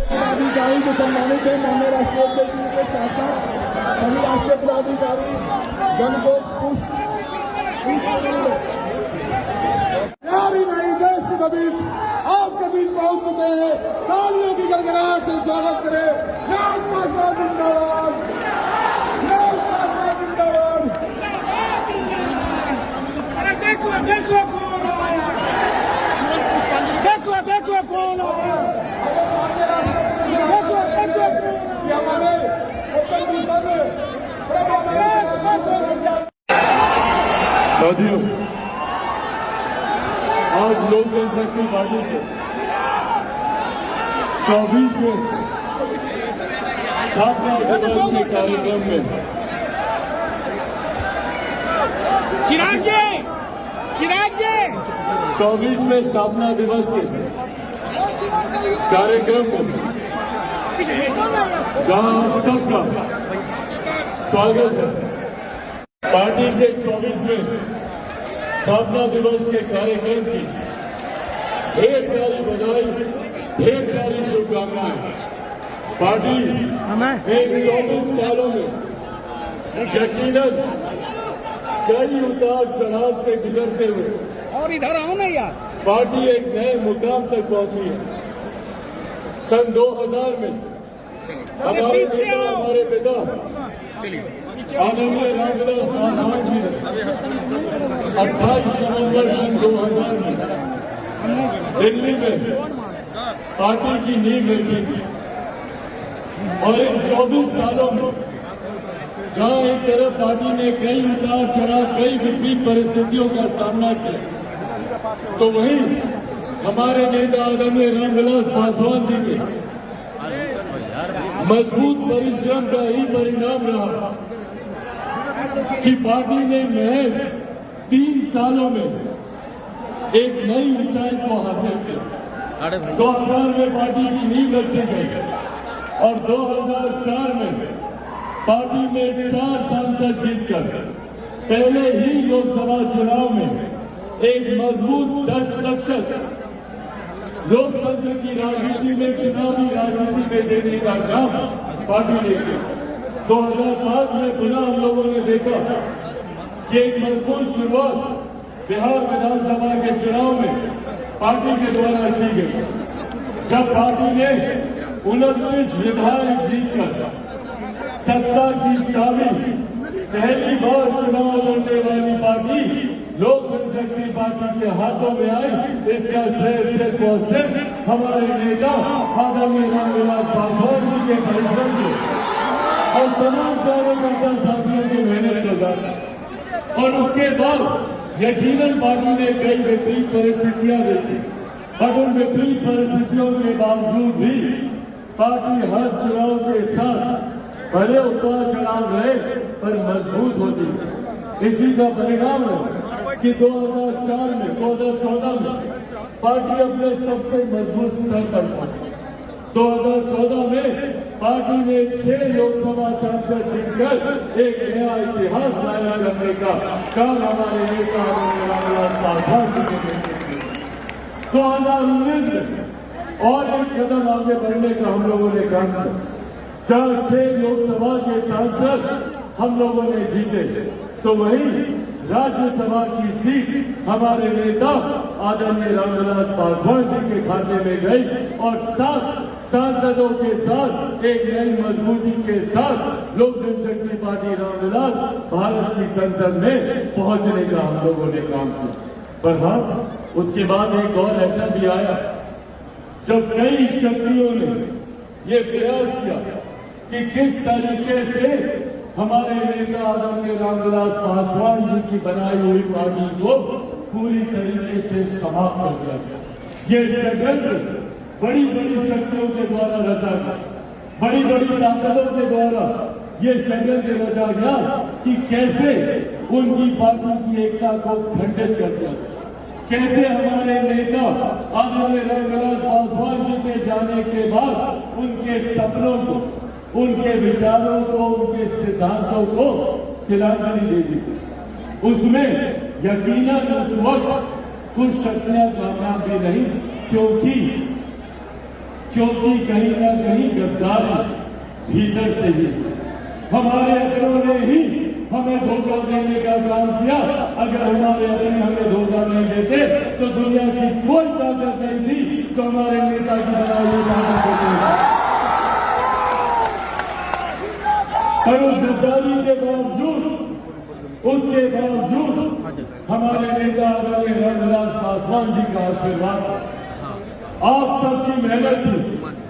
पदाधिकारी जो सम्मानित है माननीय राष्ट्रीय अध्यक्ष जी के साथ साथ सभी राष्ट्रीय पदाधिकारी जन को यारी नहीं देश के बीच आपके बीच पहुंच चुके हैं। तालियों की गड़गड़ाहट से स्वागत करें। नाग पासवान जिंदाबाद, नाग पासवान जिंदाबाद। देखो देखो कौन आया, देखो देखो कौन आया, देखो देखो हमारे साथियों, आज लोक जनशक्ति पार्टी के 24वें स्थापना दिवस के कार्यक्रम में चिराग जी 24वें स्थापना दिवस के कार्यक्रम में जहां सबका स्वागत है। पार्टी के 24वें स्थापना दिवस के कार्यक्रम की ढेर सारी बधाई, ढेर सारी शुभकामनाएं। पार्टी इन 24 सालों में यकीनन कई उतार चढ़ाव से गुजरते हुए और इधर आओ ना यार, पार्टी एक नए मुकाम तक पहुंची है। सन 2000 में हमारे पिता आदरणीय रामविलास पासवान जी ने 28 नवंबर सन 2000 में दिल्ली में पार्टी की नींव रखी थी। और इन 24 सालों में जहां एक तरफ पार्टी ने कई उतार चढ़ाव, कई विपरीत परिस्थितियों का सामना किया, तो वहीं हमारे नेता आदरणीय रामविलास पासवान जी के मजबूत परिश्रम का ही परिणाम रहा कि पार्टी ने महज 3 सालों में एक नई ऊंचाई को हासिल किया। 2000 में पार्टी की नींव रखी गई और 2004 में पार्टी में 4 सांसद जीतकर पहले ही लोकसभा चुनाव में एक मजबूत 10% लोकतंत्र की राजनीति में, चुनावी राजनीति में देने का काम पार्टी ने किया। 2005 में पुनः हम लोगों ने देखा कि एक मजबूत शुरुआत बिहार विधानसभा के चुनाव में पार्टी के द्वारा की गई, जब पार्टी ने 29 विधायक जीतकर सत्ता की चाबी पहली बार चुनाव लड़ने वाली पार्टी लोक जनशक्ति पार्टी के हाथों में आई। इसका श्रेय सिर्फ और सिर्फ हमारे नेता आदरणीय रामविलास पासवान जी के परिश्रम से और तमाम कार्यकर्ता साथियों की मेहनत के साथ। और उसके बाद यकीनन पार्टी ने कई विपरीत परिस्थितियां देखी, और उन विपरीत परिस्थितियों के बावजूद भी पार्टी हर चुनाव के साथ भले उतार चढ़ाव रहे पर मजबूत होती है। इसी का परिणाम है कि 2014 में पार्टी अपने सबसे मजबूत स्तर पर पहुंची। 2014 में पार्टी ने 6 लोकसभा सांसद जीतकर एक नया इतिहास कायम करने का काम हमारे नेता रामविलास पासवान जी के नेतृत्व में 2019 में और एक कदम आगे बढ़ने का हम लोगों ने काम किया। 6 लोकसभा के सांसद हम लोगों ने जीते, तो वहीं राज्यसभा की सीट हमारे नेता आदरणीय रामविलास पासवान जी के खाते में गई और 7 सांसदों के साथ एक नई मजबूती के साथ लोक जनशक्ति पार्टी रामविलास भारत की संसद में पहुंचने का हम लोगों ने काम किया। पर हाँ, उसके बाद एक और ऐसा भी आया जब कई शक्तियों ने ये प्रयास किया कि किस तरीके से हमारे नेता आदरणीय रामविलास पासवान जी की बनाई हुई पार्टी को पूरी तरीके से समाप्त कर दिया गया। ये षड्यंत्र बड़ी बड़ी शक्तियों के द्वारा रचा गया, बड़ी बड़ी ताकतों के द्वारा ये षड्यंत्र रचा गया कि कैसे उनकी पार्टी की एकता को खंडित कर दिया, कैसे हमारे नेता आदरणीय रामविलास पासवान जी के जाने के बाद उनके सपनों को, उनके विचारों को, उनके सिद्धांतों को तिलांजलि दे दी। उसमें यकीनन उस वक्त कुछ शक्तियां कामयाब भी नहीं, क्योंकि क्योंकि कहीं ना कहीं गद्दारी भीतर से ही हमारे अपनों ने ही हमें धोखा देने का काम किया। अगर हमारे अपने हमें धोखा नहीं देते तो दुनिया की कोई ताकत नहीं थी तो हमारे नेता की बनाई ताकत होती। पर उस गद्दारी के बावजूद उसके बावजूद हमारे नेता आदरणीय रामविलास पासवान जी का आशीर्वाद, आप सबकी मेहनत थी,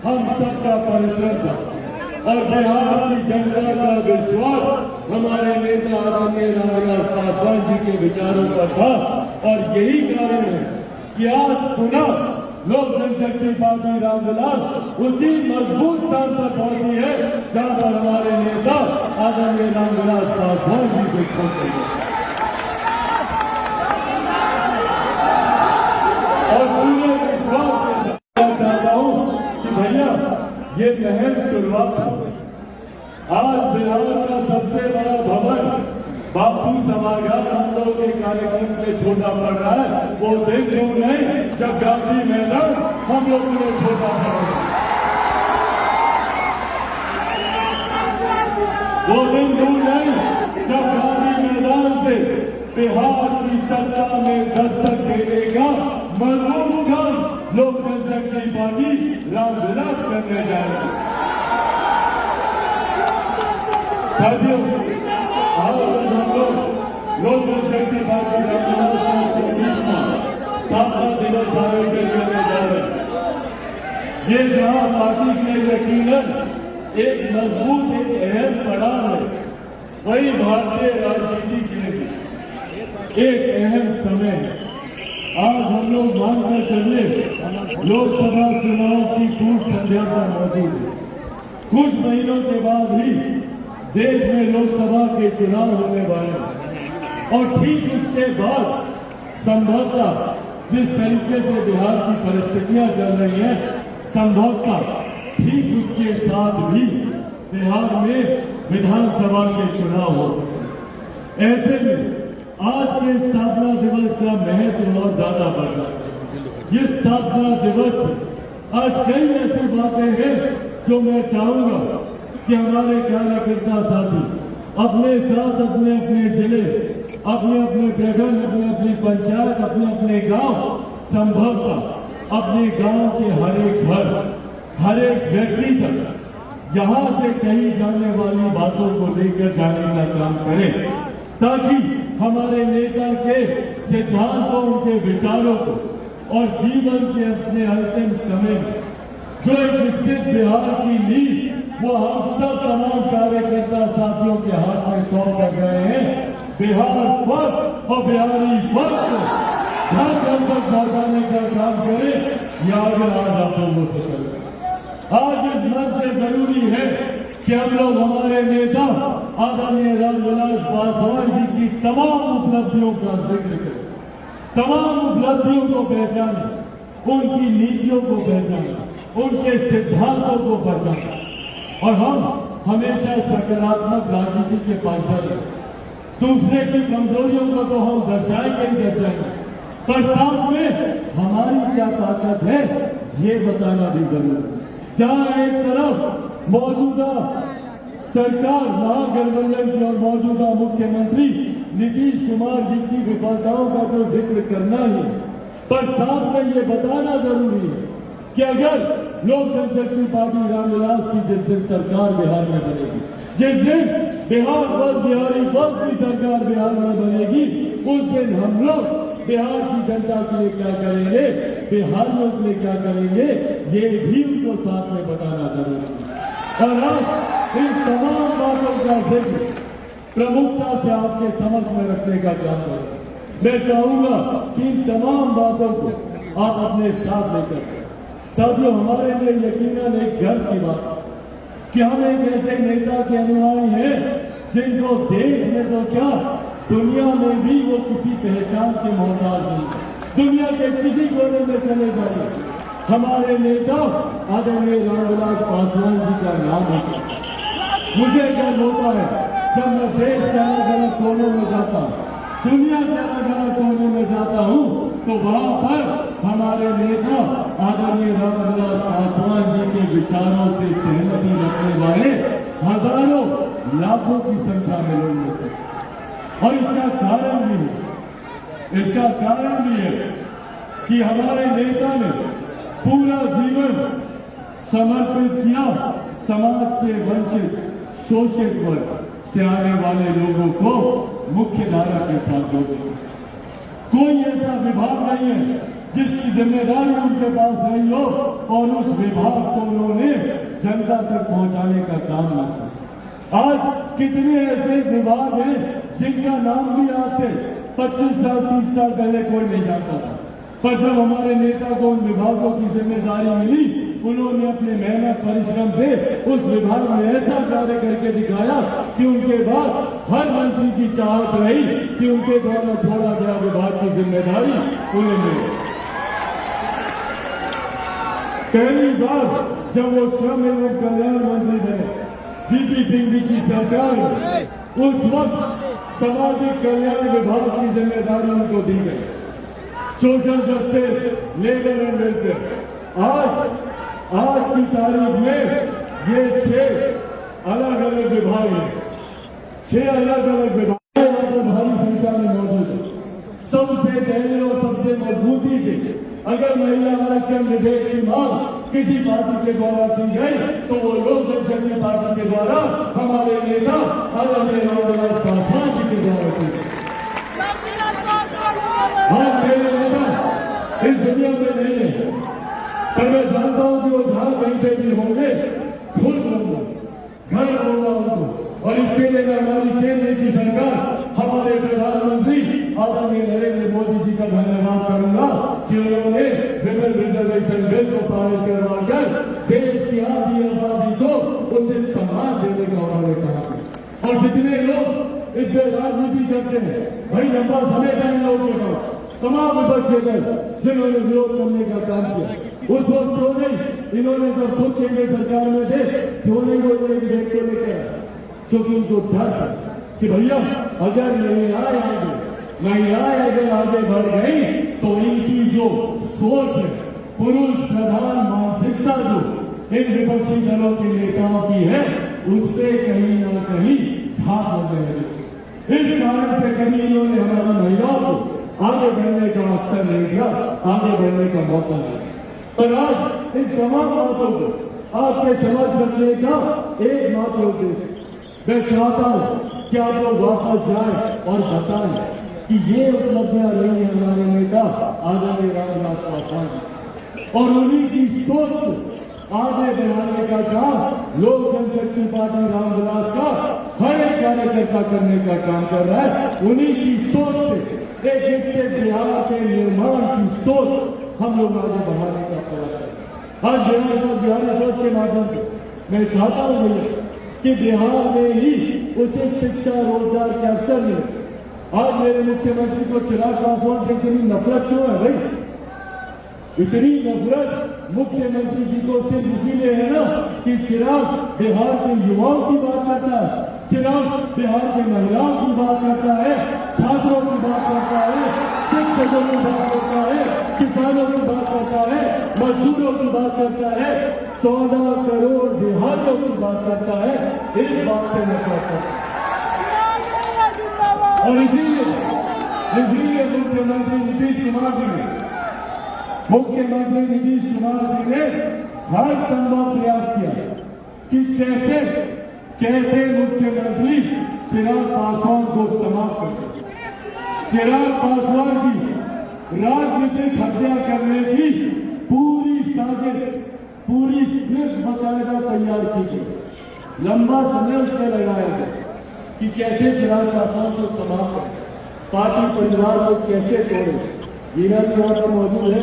हम सबका परिश्रम था और बिहार की जनता का विश्वास हमारे नेता आदरणीय रामविलास पासवान जी के विचारों पर था। और यही कारण है कि आज पुनः लोक जनशक्ति पार्टी रामविलास उसी मजबूत स्थान पर पहुंची है जहां पर हमारे नेता आदरणीय रामविलास पासवान जी को छोड़ते हैं। और पूरे विश्वास के साथ चाहता हूं कि भैया ये महज शुरुआत है। आज बिहार का सबसे बड़ा भवन बापू सभागार हम लोग के कार्यक्रम में छोटा पड़ रहा है। वो दिन दूर नहीं जब गांधी मैदान हम लोग ने छोटा पड़ा। वो दिन दूर नहीं जब गांधी मैदान से बिहार की सत्ता में दस्तक देने का मजबूत काम लोक जनशक्ति पार्टी रामविलास करने जा रही है। साथियों, लोक जनशक्ति पार्टी रामविलास के 20वां दिवस आयोजन करने जा रहे हैं। ये जहां पार्टी के यकीनन एक मजबूत एक अहम पड़ाव है, वही भारतीय राजनीति के लिए एक अहम समय है। आज हम लोग मानकर चलिए लोकसभा चुनाव की पूर्व संध्या पर मौजूद है। कुछ महीनों के बाद ही देश में लोकसभा के चुनाव होने वाले हैं और ठीक उसके बाद संभवतः जिस तरीके से बिहार की परिस्थितियां चल रही हैं, संभवतः ठीक उसके साथ भी बिहार में विधानसभा के चुनाव हो सकते हैं। ऐसे में आज के स्थापना दिवस का महत्व बहुत ज्यादा बढ़ रहा है। ये स्थापना दिवस आज कई ऐसी बातें हैं जो मैं चाहूंगा कि हमारे कार्यकर्ता साथी अपने साथ अपने अपने जिले, अपने अपने प्रखंड, अपने अपनी पंचायत, अपने अपने गांव, संभवतः अपने गांव के हर एक घर, हर एक व्यक्ति तक यहां से कही जाने वाली बातों को लेकर जाने का काम करें, ताकि हमारे नेता के सिद्धांतों, उनके विचारों को और जीवन के अपने अंतिम समय में जो एक विकसित बिहार की नींव वो हम सब तमाम कार्यकर्ता साथियों के हाथ में सौंप कर गए हैं। बिहार फर्स्ट और बिहारी फर्स्ट घर घर तक पहुंचाने का काम करें, यह आगे आज आप लोगों से करें। आज इस मन से जरूरी है कि हम लोग हमारे नेता आदरणीय रामविलास पासवान जी की तमाम उपलब्धियों का जिक्र करें, तमाम उपलब्धियों को पहचानें, उनकी नीतियों को पहचानें, उनके सिद्धांतों को पहचानें और हम हमेशा सकारात्मक राजनीति के पासदार हैं। दूसरे की कमजोरियों को तो हम दर्शाएंगे ही दर्शाएंगे, पर साथ में हमारी क्या ताकत है ये बताना भी जरूरी है। जहां एक तरफ मौजूदा सरकार महागठबंधन की और मौजूदा मुख्यमंत्री नीतीश कुमार जी की विफलताओं का तो जिक्र करना ही, पर साथ में ये बताना जरूरी है कि अगर लोक जनशक्ति पार्टी रामविलास की जिस दिन सरकार बिहार में बनेगी, जिस दिन बिहार वर्ग बिहारी वर्ग की सरकार बिहार में बनेगी, उस दिन हम लोग बिहार की जनता के लिए क्या करेंगे, बिहारियों के लिए क्या करेंगे, ये भी उनको साथ में बताना जरूरी है। और आज इन तमाम बातों का जिक्र प्रमुखता से आपके समक्ष में रखने का काम करें। मैं चाहूंगा कि इन तमाम बातों को आप अपने साथ लेकर, साथियों, हमारे लिए यकीनन एक गर्व की बात कि हम एक ऐसे नेता के अनुयायी हैं जिनको देश में तो क्या दुनिया में भी वो किसी पहचान के मोहताज नहीं है। दुनिया के किसी कोने में चले जाइए, हमारे नेता आदरणीय रामविलास पासवान जी का नाम होता है। मुझे गर्व होता है जब मैं देश के अलग अलग कोनों में जाता हूँ, दुनिया के अलग अलग कोनों में जाता हूँ, तो वहां पर हमारे नेता आदरणीय रामविलास पासवान जी विचारों से सहमति रखने वाले हजारों लाखों की संख्या में लोग होते हैं। और इसका कारण भी है कि हमारे नेता ने पूरा जीवन समर्पित किया समाज के वंचित शोषित वर्ग से आने वाले लोगों को मुख्य धारा के साथ जोड़ने। कोई ऐसा विभाग नहीं है जिसकी जिम्मेदारी उनके पास नहीं हो और उस विभाग को उन्होंने जनता तक पहुंचाने का काम न किया। आज कितने ऐसे विभाग हैं जिनका नाम भी आज से 25 साल 30 साल पहले कोई नहीं जानता था, पर जब हमारे नेता को उन विभागों की जिम्मेदारी मिली, उन्होंने अपने मेहनत परिश्रम से उस विभाग में ऐसा कार्य करके दिखाया कि उनके बाद हर मंत्री की चाहत रही कि उनके द्वारा छोड़ा गया विभाग की जिम्मेदारी उन्हें मिले। पहली बार जब वो श्रम एवं कल्याण मंत्री बने वीपी सिंह जी की सरकार में, उस वक्त सामाजिक कल्याण विभाग की जिम्मेदारी उनको दी गई। Social justice, labour and welfare. आज की तारीख में ये 6 अलग अलग विभाग हैं, 6 अलग अलग विभाग यहाँ पर भारी संख्या में मौजूद है। सबसे पहले और सबसे मजबूती से अगर महिला आरक्षण विधेयक की मांग किसी पार्टी के द्वारा की गई तो वो लोक जनशक्ति पार्टी के द्वारा हमारे नेता आदरणीय रामविलास पासवान जी के द्वारा की गई। हाँ, मेरे नेता इस दुनिया में नहीं है, पर मैं जानता हूं कि वो जहां कहीं पे भी होंगे खुश होंगे, घर होगा उनको। और इसके लिए मैं हमारी केंद्र की सरकार, हमारे प्रधानमंत्री आदरणीय नरेंद्र मोदी जी का धन्यवाद करूंगा कि उन्होंने विमेन रिजर्वेशन बिल को पारित करवाकर देश की आधी आबादी को उचित सम्मान देने का उन्होंने कहा। और जितने लोग इस पे राजनीति करते हैं, भाई लंबा समय का इन लोगों के पास तमाम विपक्षी दल जिन्होंने विरोध करने का काम किया, उस वक्त क्यों नहीं इन्होंने जब खुद केंद्र सरकार में थे क्यों नहीं वो विधेयक को लेकर आए? क्योंकि उनको डर था कि भैया अगर नहीं आए अगर आगे बढ़ गई तो इनकी जो सोच है, पुरुष प्रधान मानसिकता जो इन विपक्षी दलों के नेताओं की है, उससे कहीं ना कहीं घात हो जाएगी। इस कारण से कभी इन्होंने हमारी महिलाओं को आगे बढ़ने का अवसर नहीं दिया, आगे बढ़ने का मौका नहीं। पर आज इन तमाम बातों को आपके समझ रखने का एकमात्र उद्देश्य, मैं चाहता हूं कि आप लोग वापस जाए और बताएं कि ये उपलब्धियां रही है हमारे नेता आदरणीय रामविलास पासवान जी, और उन्हीं की सोच को आगे बढ़ाने का काम लोक जनशक्ति पार्टी रामविलास का हर एक कार्यकर्ता करने का काम कर रहा है। उन्हीं की सोच से एक विकसित बिहार के निर्माण की सोच हम लोग आगे बढ़ाने का प्रयास करें। आज बिहारी ट्रस्ट के माध्यम से मैं चाहता हूं भैया कि बिहार में ही उचित शिक्षा रोजगार के अवसर मिले। आज मेरे मुख्यमंत्री को चिराग पासवान से इतनी नफरत क्यों है भाई? इतनी नफरत मुख्यमंत्री जी को सिर्फ इसीलिए है ना कि चिराग बिहार के युवाओं की बात करता है, चिराग बिहार के महिलाओं की बात करता है, छात्रों की बात करता है, शिक्षकों की बात करता है, किसानों की बात करता है, मजदूरों की बात करता है, 14 करोड़ बिहारियों की बात करता है। इस बात से नफरत करता है और इसीलिए मुख्यमंत्री नीतीश कुमार जी ने हर संभव प्रयास किया कि कैसे मुख्यमंत्री चिराग पासवान को समाप्त कर, चिराग पासवान की राजनीतिक हत्या करने की पूरी साजिश, पूरी स्क्रिप्ट बकायदा तैयार की गई। लंबा समय उसमें लगाया गया कि कैसे चिराग पासवान को समाप्त करें, पार्टी परिवार को कैसे तोड़े। वीणा जी यहाँ पर मौजूद है,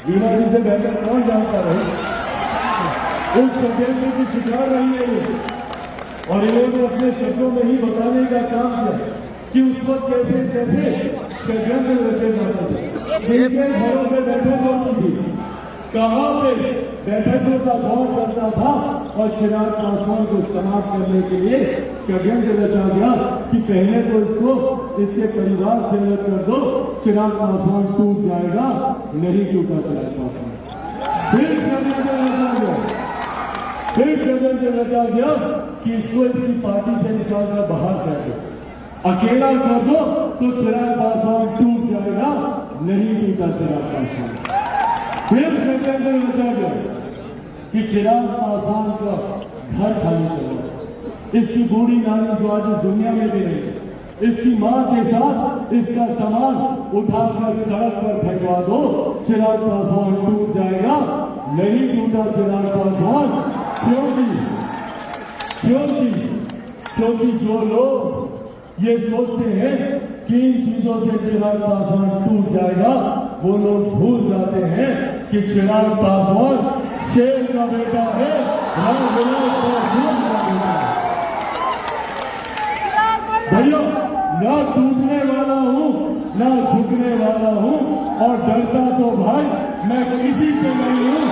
वीणा जी से बेहतर कौन जानता रहे, उस षड्यंत्र की शिकार रही है ये, और इन्होंने अपने शब्दों में ही बताने का काम किया कि उस वक्त कैसे षड्यंत्र रचे जाते थे, जिनके घरों में बैठक होती थी, कहाँ पे बैठकों का दौर चलता था, और चिराग पासवान को समाप्त करने के लिए षड्यंत्र रचा गया कि पहले तो इसके परिवार से अलग कर दो, चिराग पासवान टूट जाएगा, नहीं टूटा चिराग पासवान। फिर षड्यंत्र रचा गया फिर षड्यंत्र रचा गया कि इसको इसकी पार्टी से निकाल कर बाहर कर दो, अकेला कर दो तो चिराग पासवान टूट जाएगा, नहीं टूटा चिराग पासवान। फिर षड्यंत्र रचा गया कि चिराग पासवान का घर खाली करो, इसकी बूढ़ी नानी जो आज इस दुनिया में भी नहीं, इसकी मां के साथ इसका सामान उठाकर सड़क पर फेंकवा दो, चिराग पासवान टूट जाएगा, नहीं टूटा चिराग पासवान। क्योंकि जो लोग ये सोचते हैं कि इन चीजों से चिराग पासवान टूट जाएगा, वो लोग भूल जाते हैं कि चिराग पासवान शेर का बेटा है, रामविलास पासवान का बेटा है। भैया, ना टूटने वाला हूं, ना झुकने वाला हूं, और डरता तो भाई मैं किसी से नहीं हूं।